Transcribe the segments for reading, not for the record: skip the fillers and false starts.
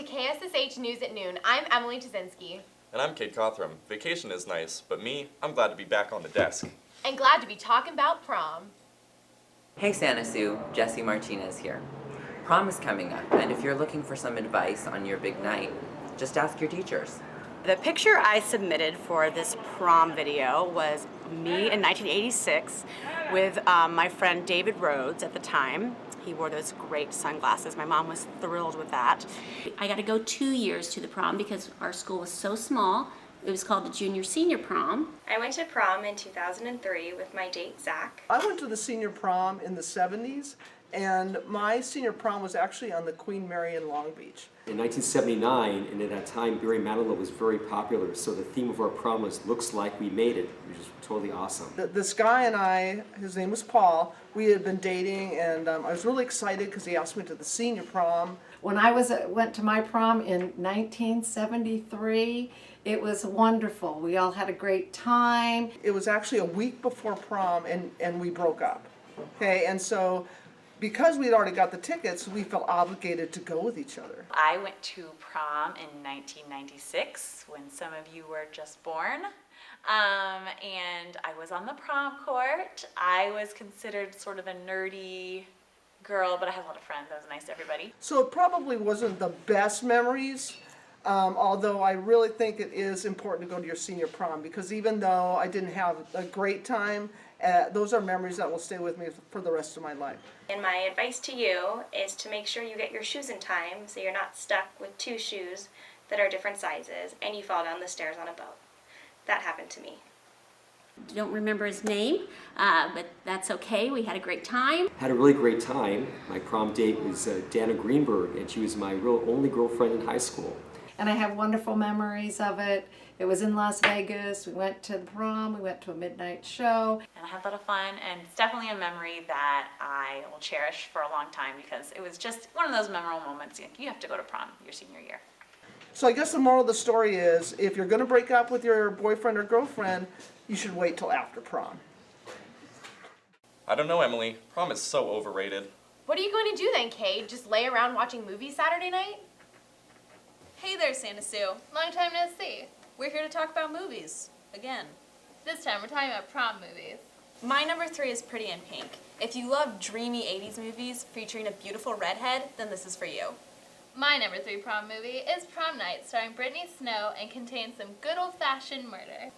to KSSH News at Noon. I'm Emily Tazinski. And I'm Kate Cothram. Vacation is nice, but me, I'm glad to be back on the desk. And glad to be talking about prom. Hey Santa Sue, Jesse Martinez here. Prom is coming up, and if you're looking for some advice on your big night, just ask your teachers. The picture I submitted for this prom video was me in 1986 with my friend David Rhodes at the time. He wore those great sunglasses. My mom was thrilled with that. I got to go 2 years to the prom because our school was so small. It was called the junior senior prom. I went to prom in 2003 with my date Zach. I went to the senior prom in the 70s, and my senior prom was actually on the Queen Mary in Long Beach. In 1979, and at that time, Barry Manilow was very popular, so the theme of our prom was "Looks Like We Made It," which is totally awesome. This guy and I, his name was Paul, we had been dating, and I was really excited because he asked me to the senior prom. When I went to my prom in 1973, it was wonderful. We all had a great time. It was actually a week before prom, and we broke up. Okay, and so because we'd already got the tickets, we felt obligated to go with each other. I went to prom in 1996 when some of you were just born. And I was on the prom court. I was considered sort of a nerdy girl, but I had a lot of friends. I was nice to everybody. So it probably wasn't the best memories, although I really think it is important to go to your senior prom, because even though I didn't have a great time, those are memories that will stay with me for the rest of my life. And my advice to you is to make sure you get your shoes in time so you're not stuck with two shoes that are different sizes and you fall down the stairs on a boat. That happened to me. Don't remember his name, but that's okay. We had a great time. Had a really great time. My prom date was Dana Greenberg, and she was my real only girlfriend in high school. And I have wonderful memories of it. It was in Las Vegas. We went to the prom. We went to a midnight show. And I had a lot of fun, and it's definitely a memory that I will cherish for a long time because it was just one of those memorable moments. You have to go to prom your senior year. So I guess the moral of the story is, if you're going to break up with your boyfriend or girlfriend, you should wait till after prom. I don't know, Emily. Prom is so overrated. What are you going to do then, Kate? Just lay around watching movies Saturday night? Hey there, Santa Sue. Long time no see. We're here to talk about movies. Again. This time we're talking about prom movies. My number 3 is Pretty in Pink. If you love dreamy 80s movies featuring a beautiful redhead, then this is for you. My number 3 prom movie is Prom Night, starring Brittany Snow, and contains some good old-fashioned murder.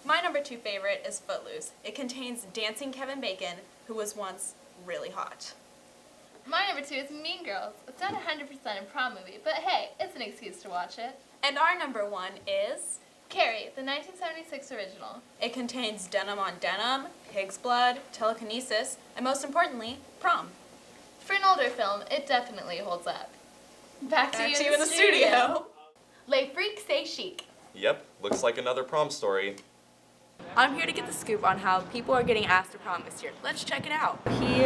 My number 2 favorite is Footloose. It contains dancing Kevin Bacon, who was once really hot. My number 2 is Mean Girls. It's not 100% a prom movie, but hey, it's an excuse to watch it. And our number 1 is Carrie, the 1976 original. It contains denim on denim, pig's blood, telekinesis, and most importantly, prom. For an older film, it definitely holds up. Back to you in the studio. Les freaks say chic. Yep, looks like another prom story. I'm here to get the scoop on how people are getting asked to prom this year. Let's check it out. He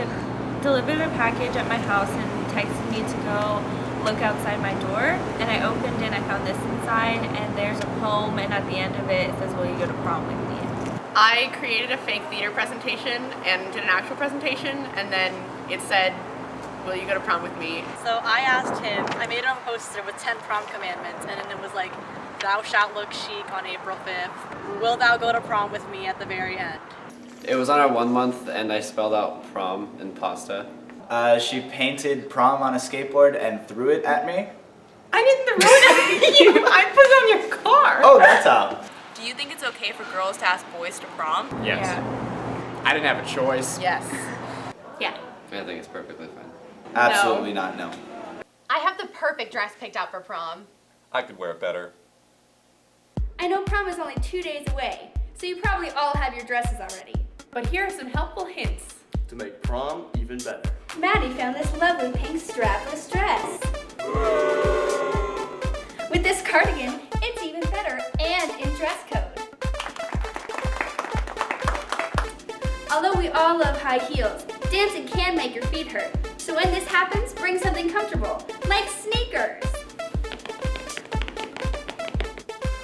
delivered a package at my house and texted me to go look outside my door, and I opened it and I found this inside, and there's a poem, and at the end of it, it says, "Will you go to prom with me?" I created a fake theater presentation and did an actual presentation, and then it said, "Will you go to prom with me?" So I asked him, I made a poster with 10 prom commandments, and then it was like, "Thou shalt look chic on April 5th. Will thou go to prom with me at the very end?" It was on our 1 month, and I spelled out prom in pasta. She painted prom on a skateboard and threw it at me. I didn't throw it at you. I put it on your car. Oh, that's how. Do you think it's okay for girls to ask boys to prom? Yes. Yeah. I didn't have a choice. Yes. Yeah. I think it's perfectly fine. Absolutely not, no. I have the perfect dress picked out for prom. I could wear it better. I know prom is only 2 days away, so you probably all have your dresses already. But here are some helpful hints to make prom even better. Maddie found this lovely pink strapless dress. With this cardigan, it's even better and in dress code. Although we all love high heels, dancing can make your feet hurt. So when this happens, bring something comfortable, like sneakers.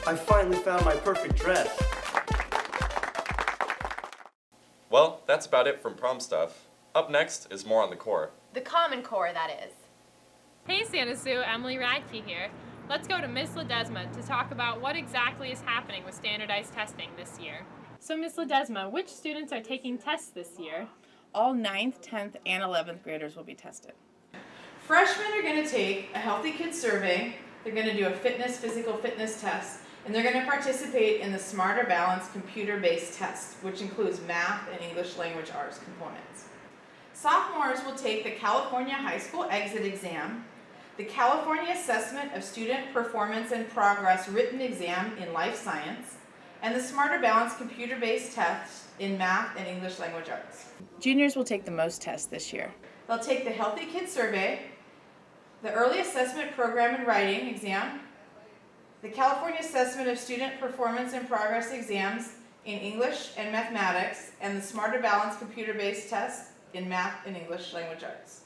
I finally found my perfect dress. Well, that's about it from prom stuff. Up next is more on the core. The Common Core, that is. Hey Santa Sue, Emily Radke here. Let's go to Miss Ledesma to talk about what exactly is happening with standardized testing this year. So Miss Ledesma, which students are taking tests this year? All 9th, 10th, and 11th graders will be tested. Freshmen are going to take a Healthy Kids survey, they're going to do a physical fitness test, and they're going to participate in the Smarter Balanced computer-based test, which includes math and English language arts components. Sophomores will take the California High School Exit Exam, the California Assessment of Student Performance and Progress written exam in life science, and the Smarter Balanced computer-based test in math and English language arts. Juniors will take the most tests this year. They'll take the Healthy Kids survey, the Early Assessment Program and Writing exam, the California Assessment of Student Performance and Progress exams in English and mathematics, and the Smarter Balanced computer-based test in math and English language arts.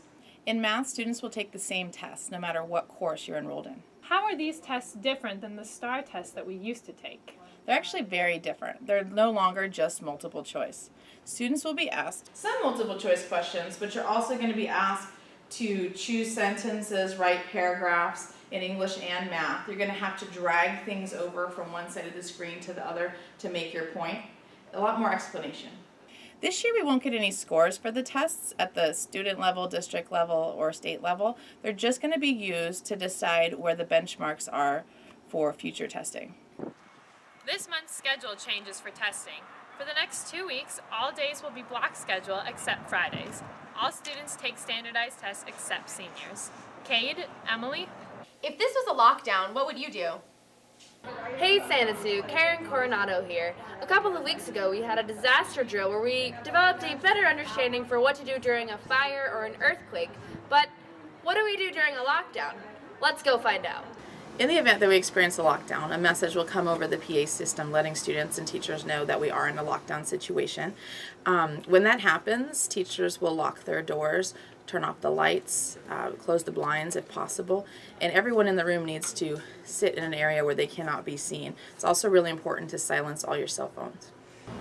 In math, students will take the same test, no matter what course you're enrolled in. How are these tests different than the STAR tests that we used to take? They're actually very different. They're no longer just multiple choice. Students will be asked some multiple choice questions, but you're also going to be asked to choose sentences, write paragraphs in English and math. You're going to have to drag things over from one side of the screen to the other to make your point. A lot more explanation. This year we won't get any scores for the tests at the student level, district level, or state level. They're just going to be used to decide where the benchmarks are for future testing. This month's schedule changes for testing. For the next 2 weeks, all days will be block schedule except Fridays. All students take standardized tests except seniors. Cade, Emily? If this was a lockdown, what would you do? Hey Santa Sue, Karen Coronado here. A couple of weeks ago we had a disaster drill where we developed a better understanding for what to do during a fire or an earthquake. But what do we do during a lockdown? Let's go find out. In the event that we experience a lockdown, a message will come over the PA system letting students and teachers know that we are in a lockdown situation. When that happens, teachers will lock their doors, turn off the lights, close the blinds if possible, and everyone in the room needs to sit in an area where they cannot be seen. It's also really important to silence all your cell phones.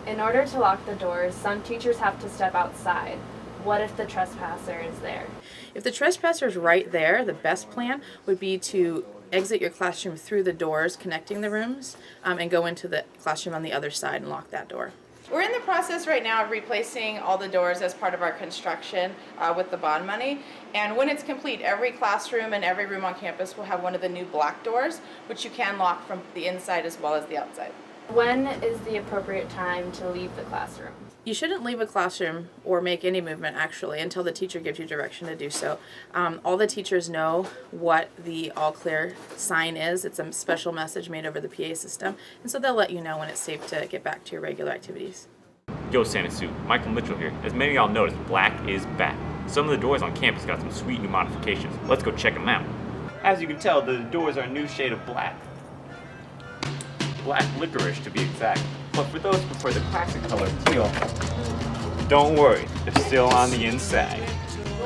In order to lock the doors, some teachers have to step outside. What if the trespasser is there? If the trespasser is right there, the best plan would be to exit your classroom through the doors connecting the rooms and go into the classroom on the other side and lock that door. We're in the process right now of replacing all the doors as part of our construction with the bond money. And when it's complete, every classroom and every room on campus will have one of the new black doors, which you can lock from the inside as well as the outside. When is the appropriate time to leave the classroom? You shouldn't leave a classroom or make any movement actually until the teacher gives you direction to do so. All the teachers know what the all clear sign is. It's a special message made over the PA system, and so they'll let you know when it's safe to get back to your regular activities. Yo Santa Sue, Michael Mitchell here. As many of y'all noticed, black is back. Some of the doors on campus got some sweet new modifications. Let's go check them out. As you can tell, the doors are a new shade of black. Black licorice to be exact. But for those who prefer the classic color teal, don't worry, they're still on the inside.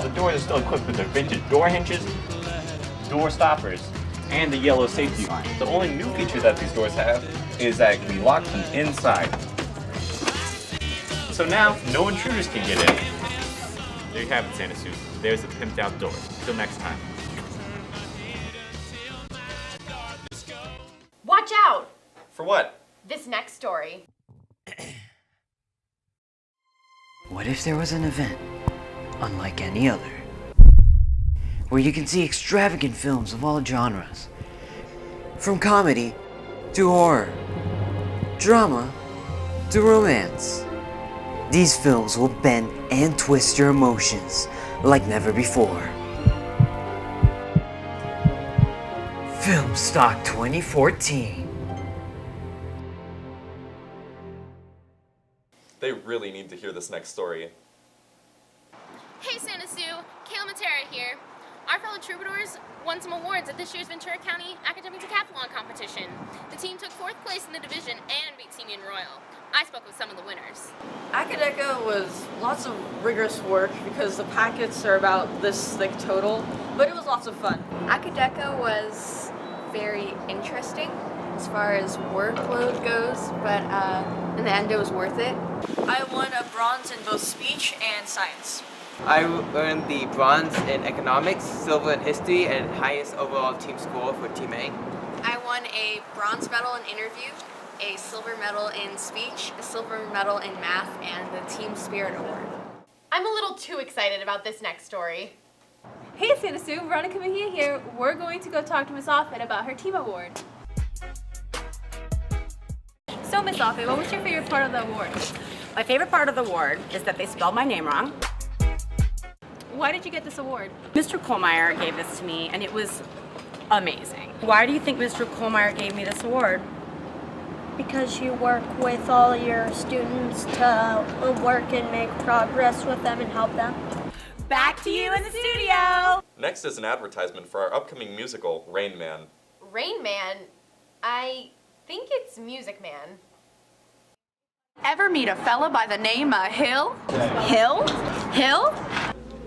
The doors are still equipped with their vintage door hinges, door stoppers, and the yellow safety line. The only new feature that these doors have is that it can be locked from inside. So now, no intruders can get in. There you have it, Santa Sue. There's the pimped out door. Till next time. Watch out! For what? This next story. What if there was an event, unlike any other, where you can see extravagant films of all genres, from comedy to horror, drama to romance. These films will bend and twist your emotions like never before. Film Stock 2014. They really need to hear this next story. Hey Santa Sue, Kayla Matera here. Our fellow troubadours won some awards at this year's Ventura County Academic Decathlon competition. The team took 4th place in the division and beat Simeon Royal. I spoke with some of the winners. Acadeca was lots of rigorous work because the packets are about this thick total, but it was lots of fun. Acadeca was very interesting as far as workload goes, but in the end it was worth it. I won a bronze in both speech and science. I earned the bronze in economics, silver in history, and highest overall team score for Team A. I won a bronze medal in interview, a silver medal in speech, a silver medal in math, and the Team Spirit Award. I'm a little too excited about this next story. Hey Santa Sue, Veronica Mejia here. We're going to go talk to Miss Offit about her team award. So Miss Offit, what was your favorite part of the award? My favorite part of the award is that they spelled my name wrong. Why did you get this award? Mr. Kohlmeyer gave this to me, and it was amazing. Why do you think Mr. Kohlmeyer gave me this award? Because you work with all your students to work and make progress with them and help them. Back to you in the studio! Next is an advertisement for our upcoming musical, Rain Man. Rain Man? I think it's Music Man. Ever meet a fella by the name of Hill? Hill? Hill?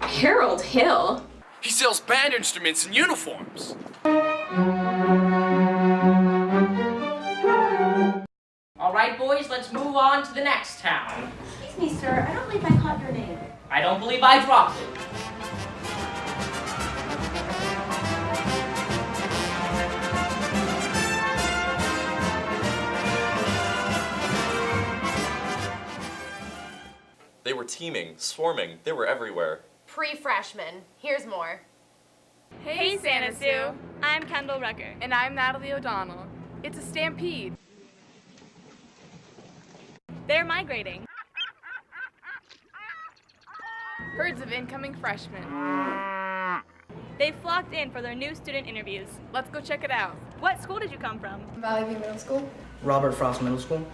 Harold Hill? He sells band instruments and uniforms. All right, boys, let's move on to the next town. Excuse me, sir. I don't believe I caught your name. I don't believe I dropped it. They were teaming, swarming, they were everywhere. Pre-freshman. Here's more. Hey Santa Sue. I'm Kendall Rucker. And I'm Natalie O'Donnell. It's a stampede. They're migrating. Herds of incoming freshmen. They flocked in for their new student interviews. Let's go check it out. What school did you come from? Valley View Middle School. Robert Frost Middle School.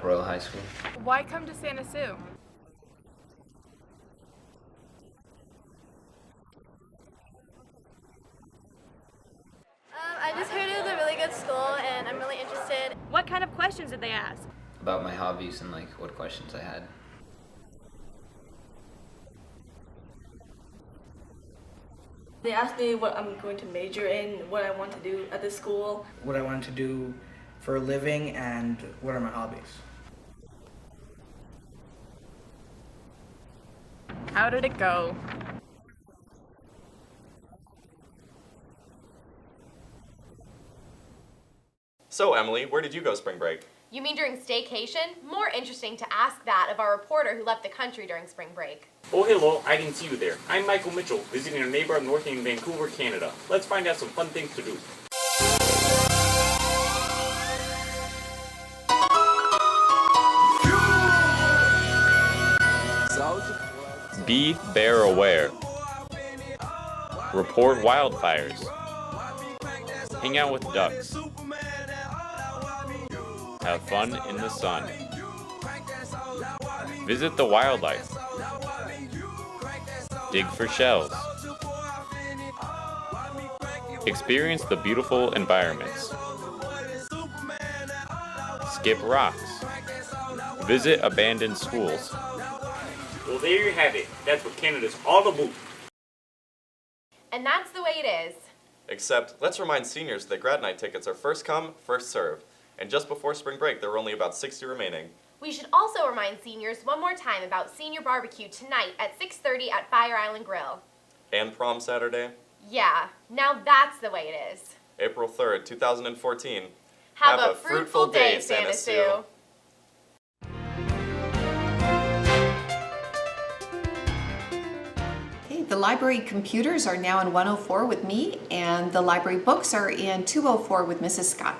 Royal High School. Why come to Santa Sue? I just heard it was a really good school and I'm really interested. What kind of questions did they ask? About my hobbies and like what questions I had. They asked me what I'm going to major in, what I want to do at this school. What I wanted to do for a living and what are my hobbies. How did it go? So Emily, where did you go spring break? You mean during staycation? More interesting to ask that of our reporter who left the country during spring break. Oh hello, I can see you there. I'm Michael Mitchell, visiting a neighbor up north in Vancouver, Canada. Let's find out some fun things to do. Be bear aware. Report wildfires. Hang out with ducks. Have fun in the sun. Visit the wildlife. Dig for shells. Experience the beautiful environments. Skip rocks. Visit abandoned schools. Well, there you have it. That's what Canada's all about. And that's the way it is. Except, let's remind seniors that Grad Night tickets are first come, first serve. And just before spring break, there were only about 60 remaining. We should also remind seniors one more time about senior barbecue tonight at 6:30 at Fire Island Grill. And prom Saturday, Yeah, now that's the way it is. April 3rd, 2014. Have a fruitful day, Santa Sue. The library computers are now in 104 with me, and the library books are in 204 with Mrs. Scott.